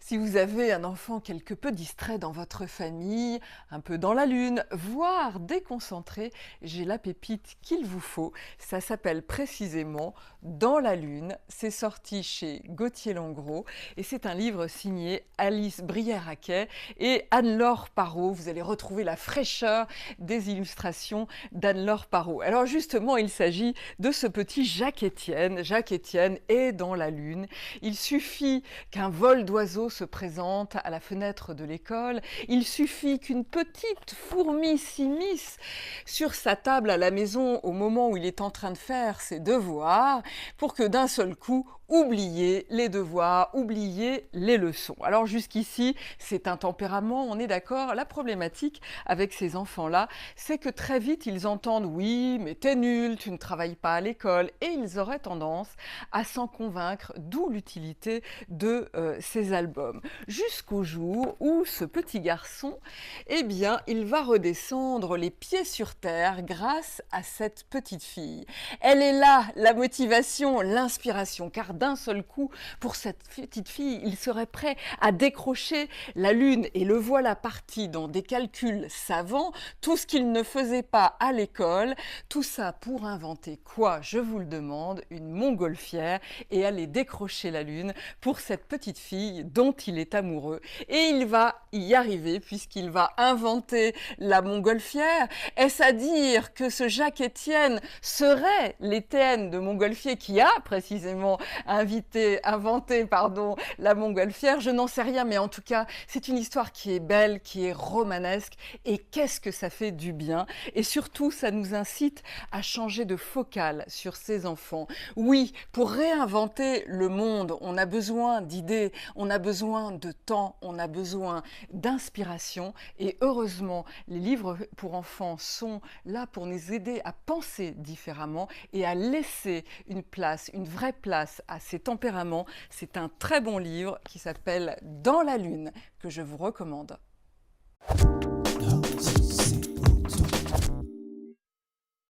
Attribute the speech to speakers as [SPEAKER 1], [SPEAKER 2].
[SPEAKER 1] Si vous avez un enfant quelque peu distrait dans votre famille, un peu dans la lune, voire déconcentré, j'ai la pépite qu'il vous faut. Ça s'appelle précisément Dans la lune. C'est sorti chez Gauthier-Langros et c'est un livre signé Alice Brière-Haquet et Anne-Laure Parrot. Vous allez retrouver la fraîcheur des illustrations d'Anne-Laure Parrot. Alors justement, il s'agit de ce petit Jacques-Étienne. Jacques-Étienne est dans la lune. Il suffit qu'un vol d'oiseaux se présente à la fenêtre de l'école. Il suffit qu'une petite fourmi s'immisce sur sa table à la maison au moment où il est en train de faire ses devoirs pour que d'un seul coup, oublier les devoirs, oublier les leçons. Alors jusqu'ici, c'est un tempérament, on est d'accord. La problématique avec ces enfants-là, c'est que très vite, ils entendent « oui, mais t'es nul, tu ne travailles pas à l'école » et ils auraient tendance à s'en convaincre, d'où l'utilité de ces albums. Jusqu'au jour où ce petit garçon, eh bien, il va redescendre les pieds sur terre grâce à cette petite fille. Elle est là, la motivation, l'inspiration, car d'un seul coup, pour cette petite fille, il serait prêt à décrocher la lune et le voilà parti dans des calculs savants, tout ce qu'il ne faisait pas à l'école, tout ça pour inventer quoi, je vous le demande, une montgolfière et aller décrocher la lune pour cette petite fille dont il est amoureux. Et il va y arriver puisqu'il va inventer la montgolfière. Est-ce à dire que ce Jacques-Étienne serait l'Étienne de Montgolfier qui a précisément inventé la montgolfière? Je n'en sais rien, mais en tout cas, c'est une histoire qui est belle, qui est romanesque, et qu'est-ce que ça fait du bien. Et surtout, ça nous incite à changer de focale sur ces enfants. Oui, pour réinventer le monde, on a besoin d'idées, on a besoin de temps, on a besoin d'inspiration, et heureusement, les livres pour enfants sont là pour nous aider à penser différemment et à laisser une place, une vraie place à ces tempéraments. C'est un très bon livre qui s'appelle Dans la lune, que je vous recommande.